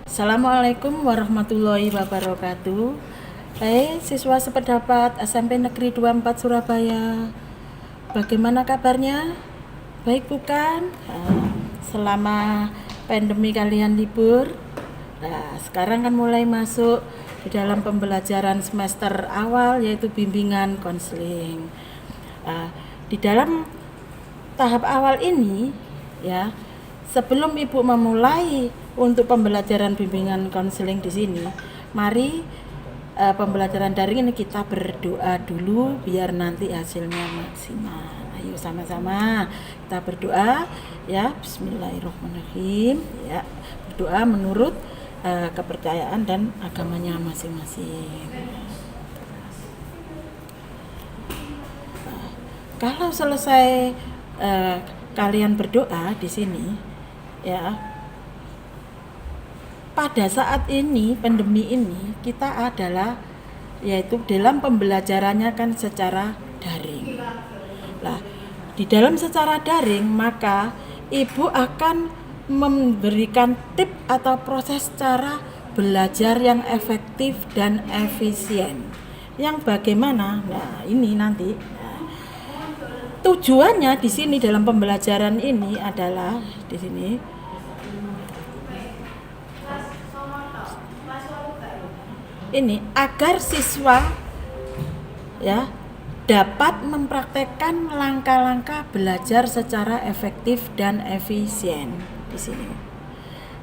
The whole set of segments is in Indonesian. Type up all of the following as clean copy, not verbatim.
Assalamualaikum warahmatullahi wabarakatuh. Hai siswa sependapat SMP Negeri 24 Surabaya. Bagaimana kabarnya? Baik bukan? Selama pandemi kalian libur. Nah, sekarang kan mulai masuk di dalam pembelajaran semester awal yaitu bimbingan konseling. Di dalam tahap awal ini ya, sebelum Ibu memulai untuk pembelajaran bimbingan konseling di sini, mari pembelajaran daring ini kita berdoa dulu biar nanti hasilnya maksimal. Ayo sama-sama kita berdoa ya. Bismillahirrahmanirrahim ya. Berdoa menurut kepercayaan dan agamanya masing-masing. Kalau selesai kalian berdoa di sini ya, pada saat ini pandemi ini kita adalah yaitu dalam pembelajarannya kan secara daring. Nah, di dalam secara daring maka Ibu akan memberikan tip atau proses cara belajar yang efektif dan efisien. Yang bagaimana? Nah, ini nanti tujuannya di sini dalam pembelajaran ini adalah di sini ini agar siswa ya dapat mempraktekkan langkah-langkah belajar secara efektif dan efisien di sini.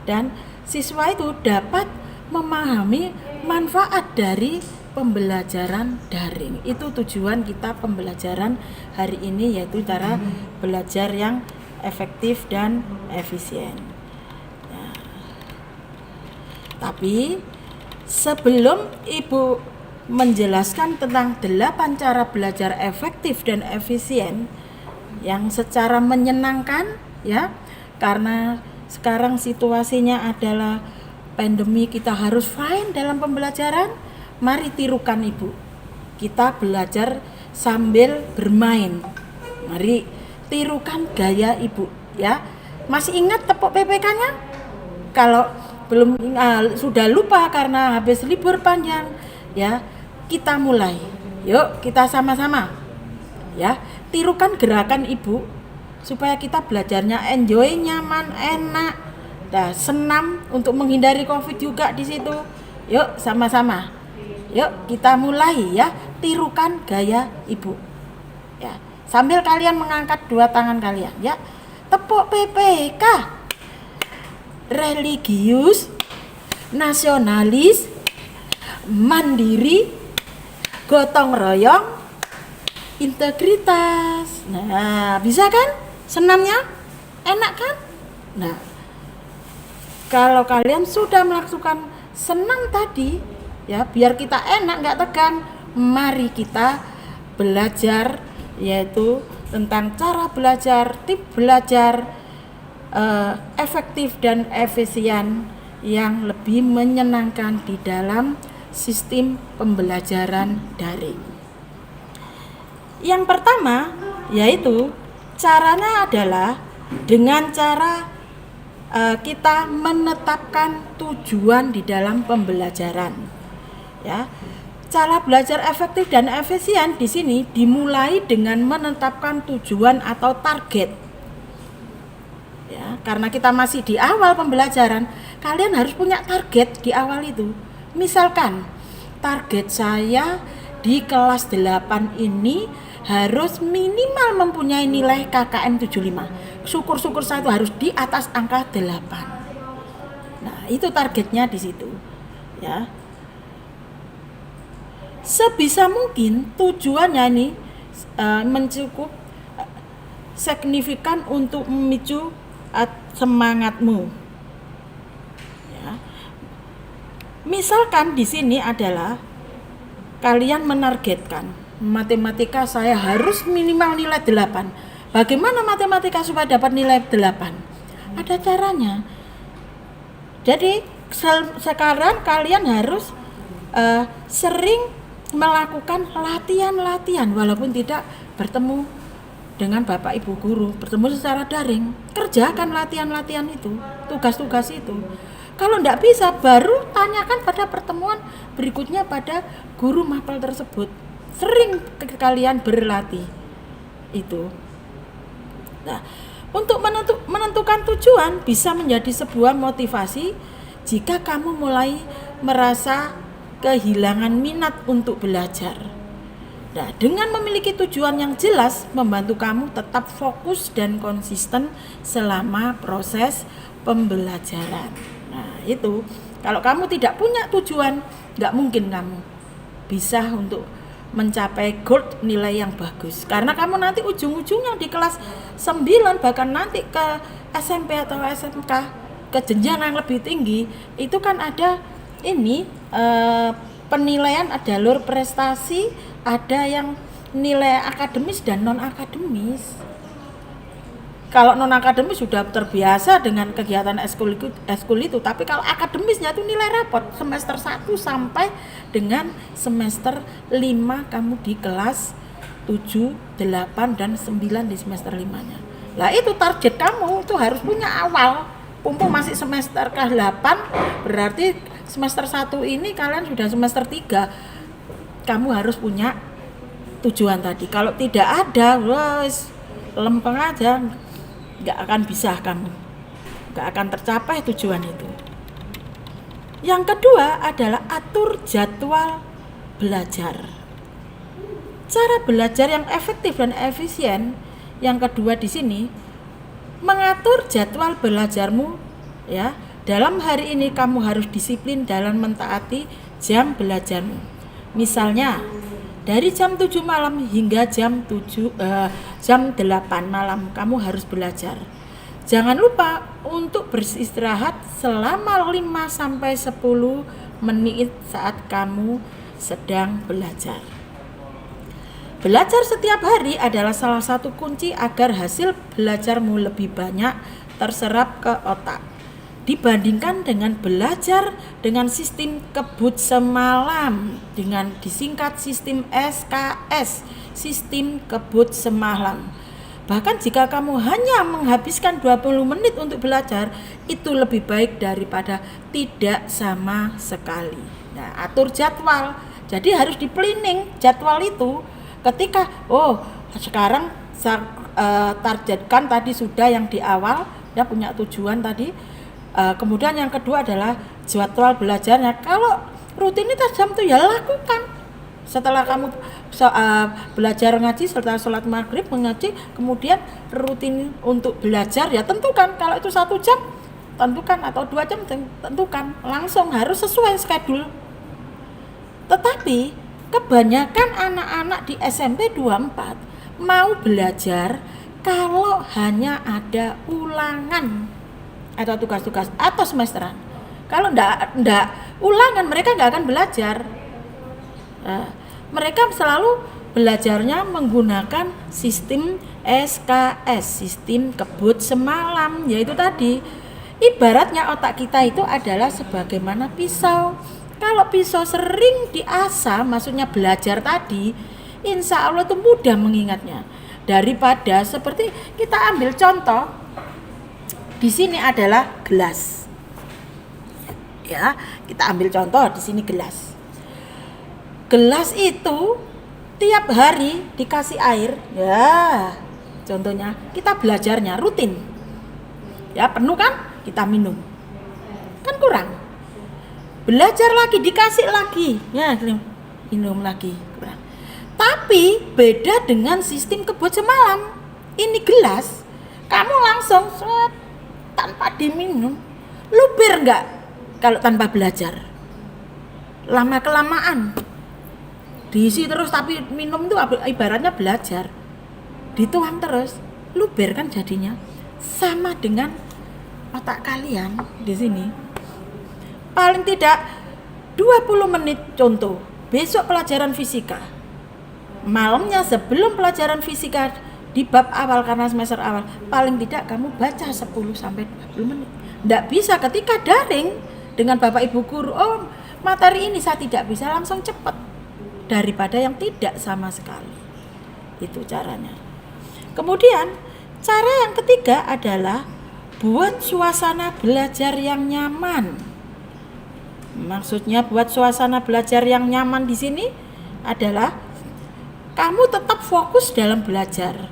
Dan siswa itu dapat memahami manfaat dari pembelajaran daring. Itu tujuan kita pembelajaran hari ini, yaitu cara belajar yang efektif dan efisien. Nah, tapi sebelum Ibu menjelaskan tentang 8 cara belajar efektif dan efisien yang secara menyenangkan ya, karena sekarang situasinya adalah pandemi, kita harus fine dalam pembelajaran. Mari tirukan Ibu. Kita belajar sambil bermain. Mari tirukan gaya Ibu ya. Masih ingat tepuk PPK-nya? Kalau belum sudah lupa karena habis libur panjang ya, kita mulai. Yuk kita sama-sama ya, tirukan gerakan Ibu supaya kita belajarnya enjoy, nyaman, enak, senam untuk menghindari COVID juga di situ. Yuk sama-sama. Yuk kita mulai ya, tirukan gaya Ibu ya, sambil kalian mengangkat 2 tangan kalian ya. Tepuk PPK. Religius, nasionalis, mandiri, gotong royong, integritas. Nah, bisa kan? Senamnya enak kan? Nah, kalau kalian sudah melakukan senam tadi ya, biar kita enak, nggak tegang, mari kita belajar yaitu tentang cara belajar, tip belajar efektif dan efisien yang lebih menyenangkan di dalam sistem pembelajaran daring. Yang pertama yaitu caranya adalah dengan cara kita menetapkan tujuan di dalam pembelajaran. Ya, cara belajar efektif dan efisien di sini dimulai dengan menetapkan tujuan atau target. Ya, karena kita masih di awal pembelajaran, kalian harus punya target di awal itu. Misalkan target saya di kelas 8 ini harus minimal mempunyai nilai KKM 75. Syukur-syukur saya itu harus di atas angka 8. Nah, itu targetnya di situ. Ya. Sebisa mungkin tujuannya ini mencukup signifikan untuk memicu semangatmu. Ya. Misalkan di sini adalah kalian menargetkan matematika saya harus minimal nilai 8. Bagaimana matematika supaya dapat nilai 8? Ada caranya. Jadi sekarang kalian harus sering melakukan latihan-latihan walaupun tidak bertemu dengan Bapak Ibu guru, bertemu secara daring. Kerjakan latihan-latihan itu, tugas-tugas itu. Kalau tidak bisa, baru tanyakan pada pertemuan berikutnya pada guru mapel tersebut. Sering kalian berlatih itu. Nah, untuk menentukan tujuan bisa menjadi sebuah motivasi jika kamu mulai merasa kehilangan minat untuk belajar. Nah, dengan memiliki tujuan yang jelas membantu kamu tetap fokus dan konsisten selama proses pembelajaran. Nah, itu kalau kamu tidak punya tujuan, nggak mungkin kamu bisa untuk mencapai goal nilai yang bagus. Karena kamu nanti ujung-ujungnya di kelas 9 bahkan nanti ke SMP atau SMK ke jenjang yang lebih tinggi itu kan ada ini penilaian, ada jalur prestasi, ada yang nilai akademis dan non akademis. Kalau non akademis sudah terbiasa dengan kegiatan eskul itu, tapi kalau akademisnya itu nilai rapot semester 1 sampai dengan semester 5 kamu di kelas 7, 8 dan 9 di semester 5-nya. Lah itu target kamu itu harus punya awal. Mumpung masih semester ke-8 berarti semester 1 ini kalian sudah semester 3. Kamu harus punya tujuan tadi. Kalau tidak ada, wes lempeng aja. Nggak akan bisa kamu. Nggak akan tercapai tujuan itu. Yang kedua adalah atur jadwal belajar. Cara belajar yang efektif dan efisien yang kedua di sini mengatur jadwal belajarmu ya. Dalam hari ini kamu harus disiplin dalam mentaati jam belajarmu. Misalnya dari jam 7 malam hingga jam 8 malam kamu harus belajar. Jangan lupa untuk beristirahat selama 5 sampai 10 menit saat kamu sedang belajar. Belajar setiap hari adalah salah satu kunci agar hasil belajarmu lebih banyak terserap ke otak dibandingkan dengan belajar dengan sistem kebut semalam, dengan disingkat sistem SKS, sistem kebut semalam. Bahkan jika kamu hanya menghabiskan 20 menit untuk belajar, itu lebih baik daripada tidak sama sekali. Nah, atur jadwal. Jadi harus di-planning jadwal itu. Ketika sekarang targetkan tadi sudah yang di awal, ya punya tujuan tadi. Kemudian yang kedua adalah jadwal belajarnya. Kalau rutinitas jam itu ya lakukan. Setelah kamu belajar ngaji, setelah sholat maghrib mengaji, kemudian rutin untuk belajar ya tentukan. Kalau itu 1 jam tentukan atau 2 jam tentukan. Langsung harus sesuai schedule. Tetapi kebanyakan anak-anak di SMP 24 mau belajar kalau hanya ada ulangan atau tugas-tugas atau semesteran. Kalau enggak ulangan mereka enggak akan belajar. Mereka selalu belajarnya menggunakan sistem SKS, sistem kebut semalam, yaitu tadi ibaratnya otak kita itu adalah sebagaimana pisau. Kalau pisau sering diasah, maksudnya belajar tadi, insya Allah itu mudah mengingatnya. Daripada seperti kita ambil contoh, di sini adalah gelas. Ya, kita ambil contoh di sini gelas. Gelas itu tiap hari dikasih air, ya. Contohnya kita belajarnya rutin. Ya, penuh kan? Kita minum. Kan kurang. Belajar lagi dikasih lagi. Ya, minum lagi, kurang. Tapi beda dengan sistem kebut semalam. Ini gelas, kamu langsung tanpa diminum, luber enggak kalau tanpa belajar? Lama kelamaan diisi terus tapi minum itu ibaratnya belajar, dituang terus, luber kan jadinya. Sama dengan otak kalian di sini. Paling tidak 20 menit contoh. Besok pelajaran fisika. Malamnya sebelum pelajaran fisika di bab awal karena semester awal, paling tidak kamu baca 10 sampai 20 menit. Tidak bisa ketika daring dengan Bapak Ibu guru, materi ini saya tidak bisa, langsung cepat daripada yang tidak sama sekali. Itu caranya. Kemudian cara yang ketiga adalah buat suasana belajar yang nyaman. Maksudnya buat suasana belajar yang nyaman di sini adalah kamu tetap fokus dalam belajar.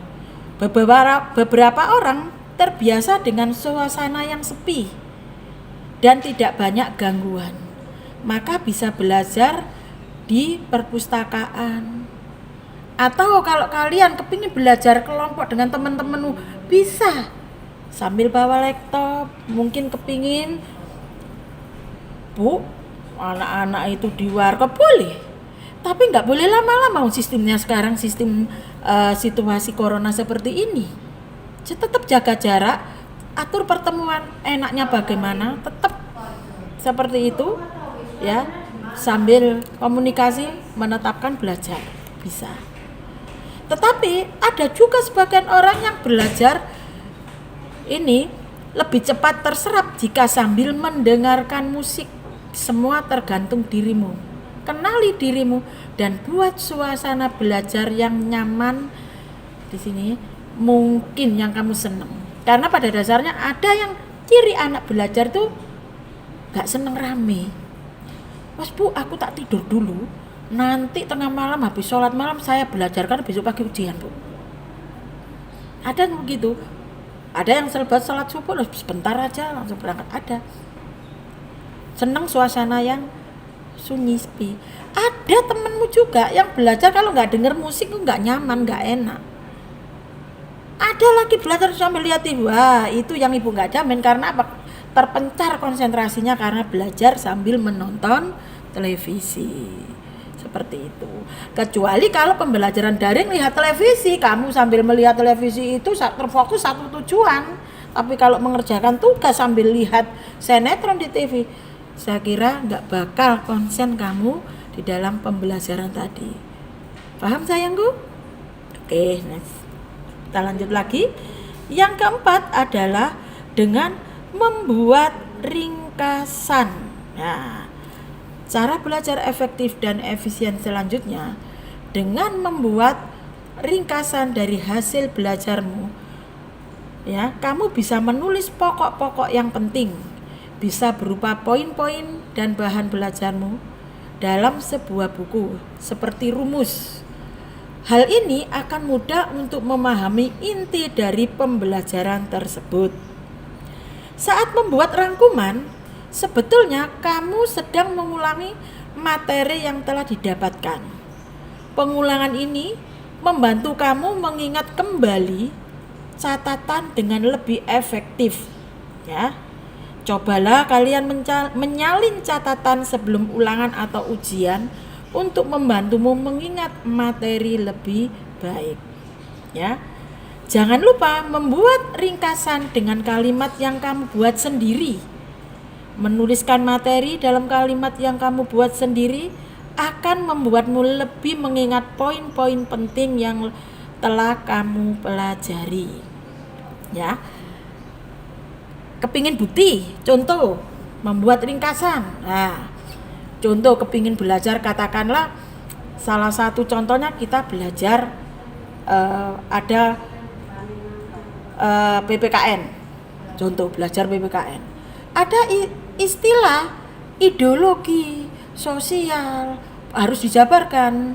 Beberapa orang terbiasa dengan suasana yang sepi dan tidak banyak gangguan. Maka bisa belajar di perpustakaan. Atau kalau kalian kepingin belajar kelompok dengan teman-temanmu, bisa sambil bawa laptop. Mungkin kepingin, Bu, anak-anak itu di warkop boleh, tapi nggak boleh lama-lama. Sistemnya sekarang sistem situasi corona seperti ini, tetap jaga jarak, atur pertemuan. Enaknya bagaimana? Tetap seperti itu ya, sambil komunikasi menetapkan belajar bisa. Tetapi ada juga sebagian orang yang belajar ini lebih cepat terserap jika sambil mendengarkan musik. Semua tergantung dirimu. Kenali dirimu dan buat suasana belajar yang nyaman. Di sini mungkin yang kamu senang. Karena pada dasarnya ada yang ciri anak belajar tuh gak seneng rame. Mas Bu, aku tak tidur dulu, nanti tengah malam habis sholat malam saya belajar karena besok pagi ujian, Bu. Ada yang begitu. Ada yang selepas sholat subuh sebentar aja langsung berangkat. Ada seneng suasana yang sunyi sepi. Ada temenmu juga yang belajar kalau nggak denger musik tuh nggak nyaman, nggak enak. Ada lagi belajar sambil lihat TV. Wah, itu yang ibu nggak jamin. Karena apa? Terpencar konsentrasinya karena belajar sambil menonton televisi. Seperti itu. Kecuali kalau pembelajaran daring lihat televisi, kamu sambil melihat televisi itu terfokus satu tujuan. Tapi kalau mengerjakan tugas sambil lihat sinetron di TV, saya kira nggak bakal konsen kamu di dalam pembelajaran tadi. Paham sayangku? Oke, next. Kita lanjut lagi. Yang keempat adalah dengan membuat ringkasan. Nah, cara belajar efektif dan efisien selanjutnya dengan membuat ringkasan dari hasil belajarmu. Ya, kamu bisa menulis pokok-pokok yang penting, bisa berupa poin-poin dan bahan belajarmu dalam sebuah buku seperti rumus. Hal ini akan mudah untuk memahami inti dari pembelajaran tersebut. Saat membuat rangkuman, sebetulnya kamu sedang mengulangi materi yang telah didapatkan. Pengulangan ini membantu kamu mengingat kembali catatan dengan lebih efektif. Ya, cobalah kalian menyalin catatan sebelum ulangan atau ujian untuk membantumu mengingat materi lebih baik. Ya. Jangan lupa membuat ringkasan dengan kalimat yang kamu buat sendiri. Menuliskan materi dalam kalimat yang kamu buat sendiri akan membuatmu lebih mengingat poin-poin penting yang telah kamu pelajari. Ya. Kepingin bukti, contoh membuat ringkasan. Nah, contoh kepingin belajar, katakanlah salah satu contohnya kita belajar ada PPKN. Contoh belajar PPKN. Ada istilah ideologi sosial harus dijabarkan.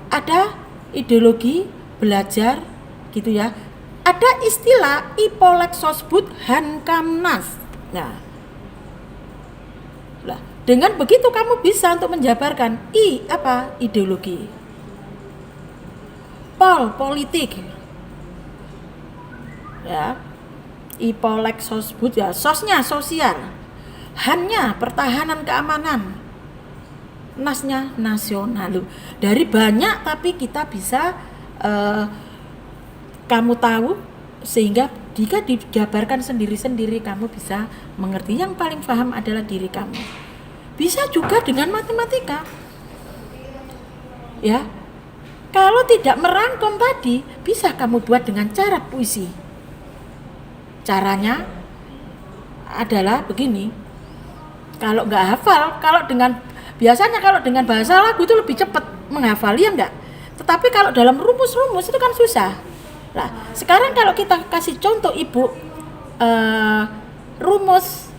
Ada ideologi belajar gitu ya. Ada istilah Ipolexosbud Hankamnas. Nah, dengan begitu kamu bisa untuk menjabarkan ideologi, politik, ya, Ipolexosbud ya, sosnya sosial, hannya pertahanan keamanan, nasnya nasional. Dari banyak tapi kita bisa kamu tahu sehingga jika dijabarkan sendiri-sendiri kamu bisa mengerti. Yang paling paham adalah diri kamu. Bisa juga dengan matematika. Ya. Kalau tidak merangkum tadi, bisa kamu buat dengan cara puisi. Caranya adalah begini. Kalau nggak hafal, biasanya kalau dengan bahasa lagu itu lebih cepat menghafal, ya enggak? Tetapi kalau dalam rumus-rumus itu kan susah. Nah, sekarang kalau kita kasih contoh Ibu, rumus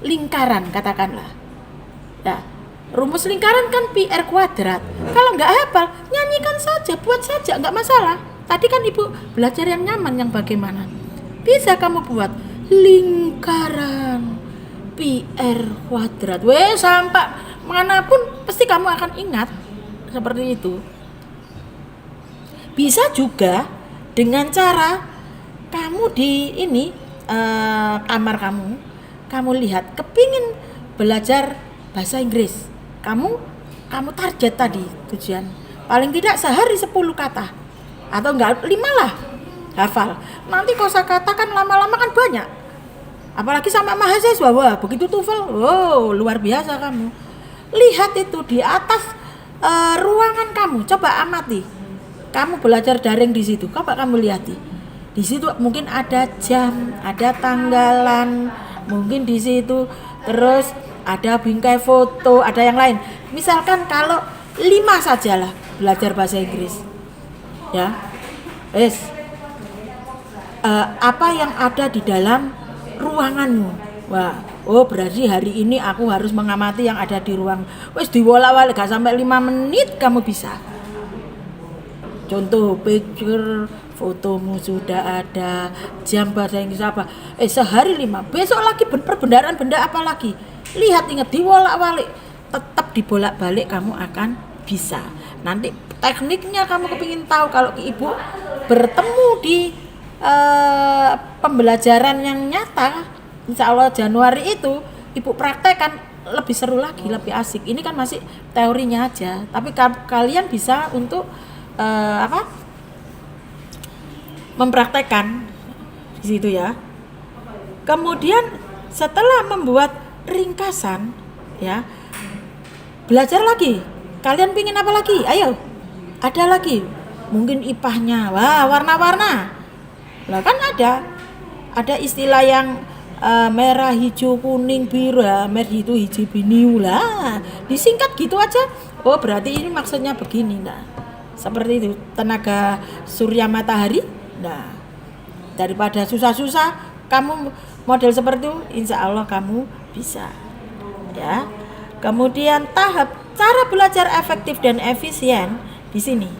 lingkaran katakanlah. Ya, rumus lingkaran kan pi r kuadrat. Kalau nggak hafal, nyanyikan saja, buat saja, nggak masalah. Tadi kan Ibu belajar yang nyaman, yang bagaimana? Bisa kamu buat lingkaran pi r kuadrat. Sampai manapun pasti kamu akan ingat seperti itu. Bisa juga dengan cara kamu di kamar kamu lihat kepingin belajar bahasa Inggris, kamu target tadi tujuan paling tidak sehari 10 kata atau enggak 5 lah hafal. Nanti kosakata kan lama-lama kan banyak, apalagi sama mahasiswa. Wah, begitu TOEFL, wow, luar biasa. Kamu lihat itu di atas ruangan kamu, coba amati. Kamu belajar daring di situ, coba kamu lihat di situ mungkin ada jam, ada tanggalan, mungkin di situ terus ada bingkai foto, ada yang lain. Misalkan kalau 5 sajalah belajar bahasa Inggris, ya, apa yang ada di dalam ruanganmu. Wah, berarti hari ini aku harus mengamati yang ada di ruang. Diwolak-walik gak sampai 5 menit kamu bisa. Contoh picture, fotomu sudah ada, jam bahasa Inggris apa. Sehari 5, besok lagi perbendaharaan benda apa lagi. Lihat, ingat, diwolak-walik, tetap dibolak-balik kamu akan bisa. Nanti tekniknya kamu kepingin tahu, kalau Ibu bertemu di pembelajaran yang nyata, insya Allah Januari itu Ibu praktekkan, lebih seru lagi, lebih asik. Ini kan masih teorinya aja, tapi kalian bisa untuk mempraktekkan di situ ya. Kemudian setelah membuat ringkasan, ya, belajar lagi. Kalian pingin apa lagi? Ayo, ada lagi. Mungkin IPA-nya, wah, warna-warna. Lah kan ada istilah yang merah, hijau, kuning, biru, merah itu hijau, biru lah. Disingkat gitu aja. Oh, berarti ini maksudnya begini. Nah, seperti itu, tenaga surya matahari. Nah, daripada susah-susah kamu model seperti itu, insya Allah kamu bisa, ya. Kemudian tahap cara belajar efektif dan efisien di sini.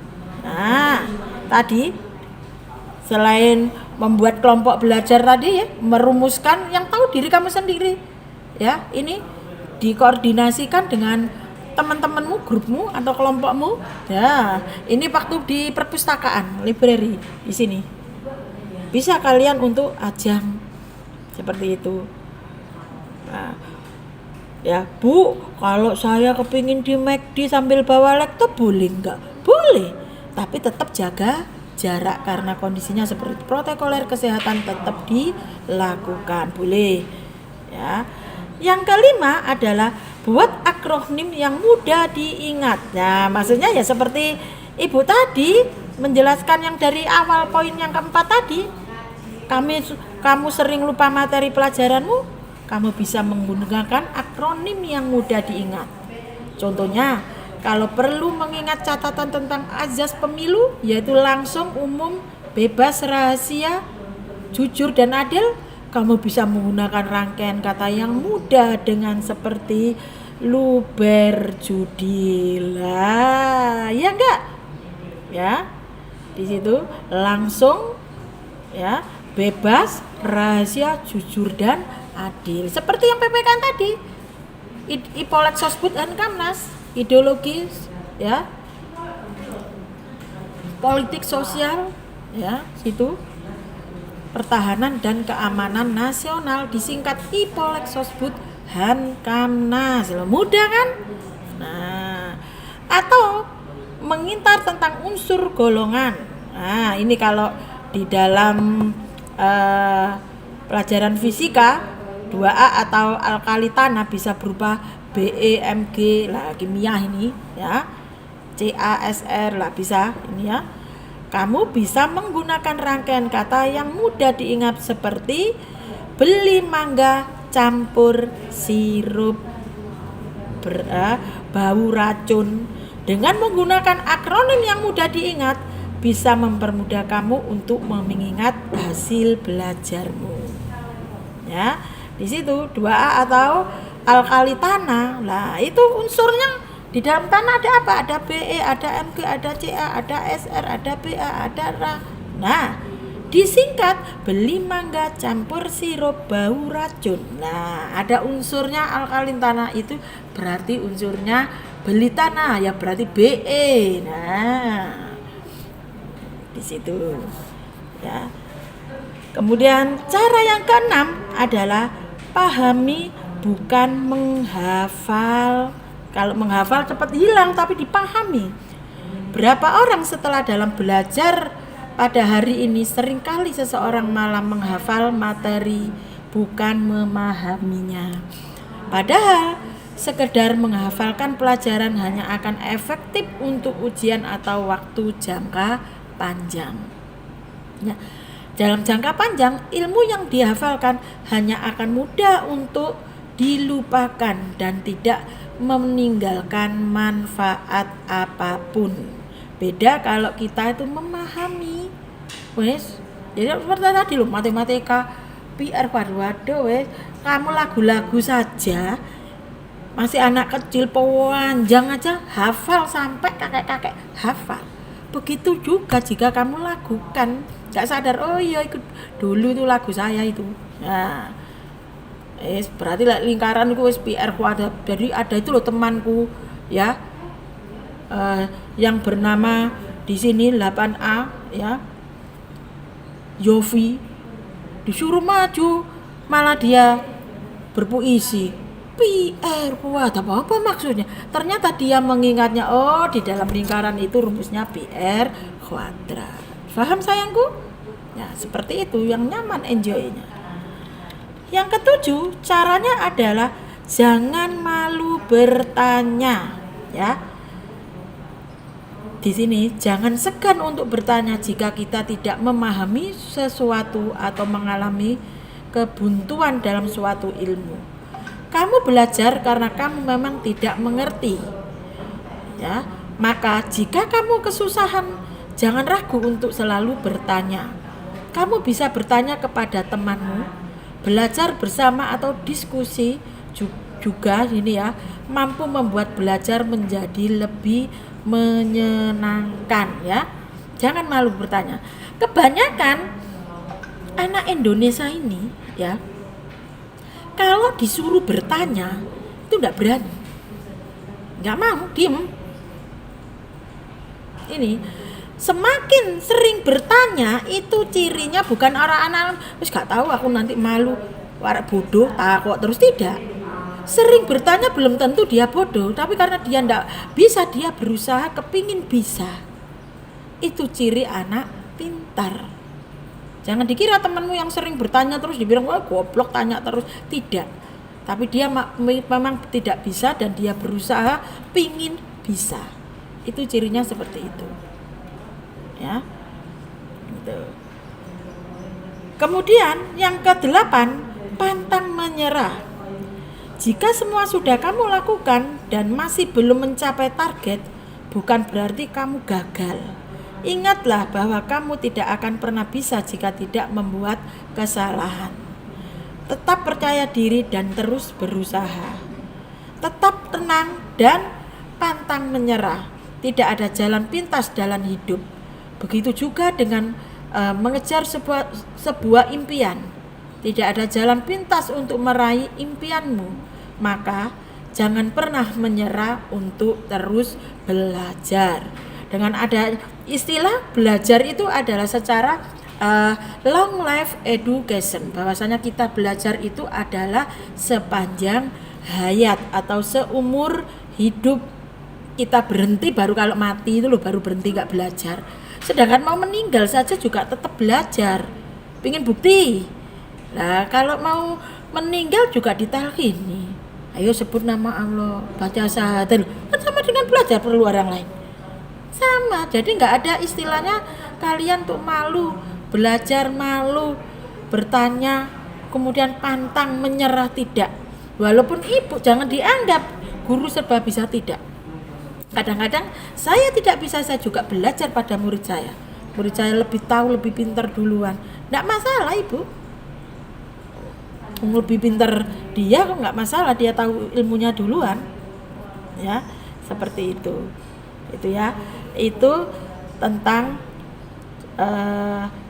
Nah, tadi selain membuat kelompok belajar tadi, ya, merumuskan yang tahu diri kamu sendiri, ya, ini dikoordinasikan dengan teman-temanmu, grupmu atau kelompokmu. Ya, ini waktu di perpustakaan, library di sini. Bisa kalian untuk ajang seperti itu. Nah, ya, Bu, kalau saya kepingin di McD sambil bawa laptop boleh enggak? Boleh, tapi tetap jaga jarak karena kondisinya seperti itu. Protokoler kesehatan tetap dilakukan, boleh, ya. Yang kelima adalah buat akronim yang mudah diingat. Nah, maksudnya ya seperti Ibu tadi menjelaskan yang dari awal, poin yang keempat tadi. Kamu sering lupa materi pelajaranmu, kamu bisa menggunakan akronim yang mudah diingat. Contohnya, kalau perlu mengingat catatan tentang azas pemilu, yaitu langsung, umum, bebas, rahasia, jujur, dan adil, kamu bisa menggunakan rangkaian kata yang mudah dengan seperti luber, judi lah, ya enggak? Ya, di situ langsung, ya, bebas, rahasia, jujur, dan adil. Seperti yang PPK tadi, Ipolek Sosbud dan Kamnas, ideologis, ya, politik sosial, ya, situ. Pertahanan dan Keamanan Nasional, disingkat Ipolek Sosbud Kamnas. Mudah kan? Nah, atau mengintar tentang unsur golongan. Nah, ini kalau di dalam pelajaran fisika 2A atau alkali tanah bisa berupa BeMg lah, kimia ini, ya, CaSr lah, bisa ini, ya. Kamu bisa menggunakan rangkaian kata yang mudah diingat seperti beli mangga campur sirup bau racun. Dengan menggunakan akronim yang mudah diingat, bisa mempermudah kamu untuk mengingat hasil belajarmu. Ya, di situ 2A atau alkali tanah. Lah, itu unsurnya di dalam tanah ada apa? Ada Be, ada Mg, ada Ca, ada Sr, ada Ba, ada Ra. Nah, disingkat beli mangga campur sirup bau racun. Nah, ada unsurnya alkalin tanah, itu berarti unsurnya beli tanah, ya berarti Be. Nah, di situ ya. Kemudian cara yang keenam adalah pahami bukan menghafal. Kalau menghafal cepat hilang, tapi dipahami. Berapa orang setelah dalam belajar pada hari ini seringkali seseorang malah menghafal materi bukan memahaminya. Padahal sekedar menghafalkan pelajaran hanya akan efektif untuk ujian atau waktu jangka panjang. Ya, dalam jangka panjang, ilmu yang dihafalkan hanya akan mudah untuk dilupakan dan tidak meninggalkan manfaat apapun. Beda kalau kita itu memahami. Wes, jadi seperti tadi loh, matematika PR waduh wes, kamu lagu-lagu saja masih anak kecil panjang aja hafal sampai kakek-kakek hafal. Begitu juga jika kamu lakukan, nggak sadar, oh iya ikut dulu itu lagu saya itu. Nah, berarti lingkaran itu PR ada. Jadi ada itu loh temanku ya, yang bernama di sini 8A ya, Yofi, disuruh maju malah dia berpuisi. PR kuat apa maksudnya? Ternyata dia mengingatnya, oh di dalam lingkaran itu rumusnya PR kuadrat. Paham sayangku? Ya seperti itu, yang nyaman, enjoy-nya. Yang ketujuh, caranya adalah jangan malu bertanya, ya. Di sini jangan segan untuk bertanya jika kita tidak memahami sesuatu atau mengalami kebuntuan dalam suatu ilmu. Kamu belajar karena kamu memang tidak mengerti. Ya, maka jika kamu kesusahan, jangan ragu untuk selalu bertanya. Kamu bisa bertanya kepada temanmu, belajar bersama atau diskusi juga ini ya, mampu membuat belajar menjadi lebih menyenangkan ya. Jangan malu bertanya. Kebanyakan anak Indonesia ini ya, kalau disuruh bertanya itu enggak berani, enggak mau, diem. Ini semakin sering bertanya itu cirinya bukan orang anak wis gak tahu aku nanti malu, warak bodoh takut terus, tidak. Sering bertanya belum tentu dia bodoh, tapi karena dia enggak bisa, dia berusaha kepingin bisa. Itu ciri anak pintar. Jangan dikira temanmu yang sering bertanya terus dibilang wah goblok tanya terus, tidak. Tapi dia memang tidak bisa dan dia berusaha pingin bisa. Itu cirinya seperti itu. Ya. Gitu. Kemudian yang ke-8, pantang menyerah. Jika semua sudah kamu lakukan dan masih belum mencapai target, bukan berarti kamu gagal. Ingatlah bahwa kamu tidak akan pernah bisa jika tidak membuat kesalahan. Tetap percaya diri dan terus berusaha. Tetap tenang dan pantang menyerah. Tidak ada jalan pintas dalam hidup. Begitu juga dengan mengejar sebuah impian. Tidak ada jalan pintas untuk meraih impianmu. Maka jangan pernah menyerah untuk terus belajar. Dengan ada istilah belajar itu adalah secara long life education, bahwasanya kita belajar itu adalah sepanjang hayat atau seumur hidup. Kita berhenti baru kalau mati itu loh baru berhenti gak belajar. Sedangkan mau meninggal saja juga tetap belajar. Pingin bukti. Nah kalau mau meninggal juga ditalkini. Ayo sebut nama Allah, baca syahadat. Kan sama dengan belajar, perlu orang lain. Sama, jadi nggak ada istilahnya kalian tuh malu, belajar malu, bertanya, kemudian pantang menyerah, tidak. Walaupun ibu jangan dianggap guru serba bisa, tidak. Kadang-kadang saya tidak bisa, saya juga belajar pada murid saya. murid saya lebih tahu, lebih pintar duluan. Nggak masalah Ibu. Lebih pintar dia kok nggak masalah, dia tahu ilmunya duluan. Ya, seperti itu. Itu ya. Itu tentang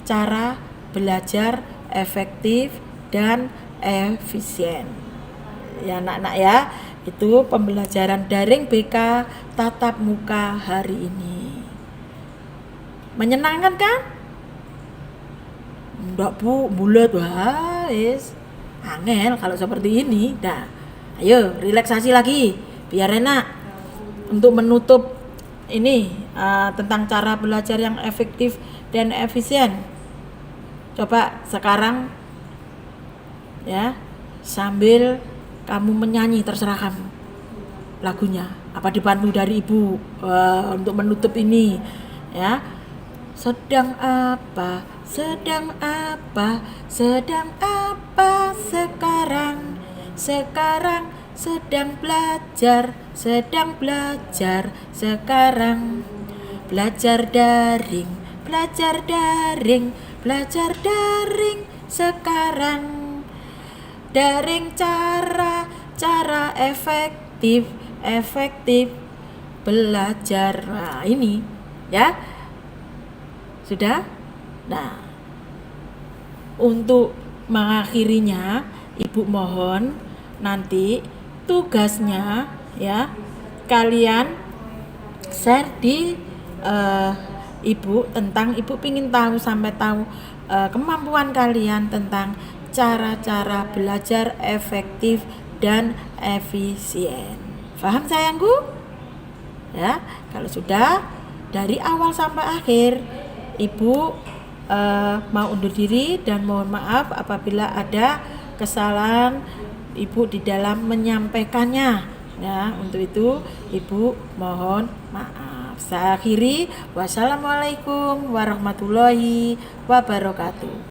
cara belajar efektif dan efisien. Ya anak-anak ya, itu pembelajaran daring BK tatap muka hari ini. Menyenangkan kan? Enggak Bu, bulat wah, angel kalau seperti ini. Nah, ayo relaksasi lagi biar enak untuk menutup ini tentang cara belajar yang efektif dan efisien. Coba sekarang ya, sambil kamu menyanyi, terserah kamu lagunya apa, dibantu dari Ibu untuk menutup ini ya. Sedang apa sekarang, sedang belajar sekarang, belajar daring sekarang, daring cara efektif belajar. Nah ini ya sudah. Nah untuk mengakhirinya Ibu mohon nanti tugasnya ya kalian share di Ibu tentang Ibu pingin tahu sampai tahu kemampuan kalian tentang cara-cara belajar efektif dan efisien. Paham sayangku? Ya, kalau sudah dari awal sampai akhir Ibu mau undur diri dan mohon maaf apabila ada kesalahan Ibu di dalam menyampaikannya. Ya, untuk itu Ibu mohon maaf. Saya akhiri. Wassalamualaikum warahmatullahi wabarakatuh.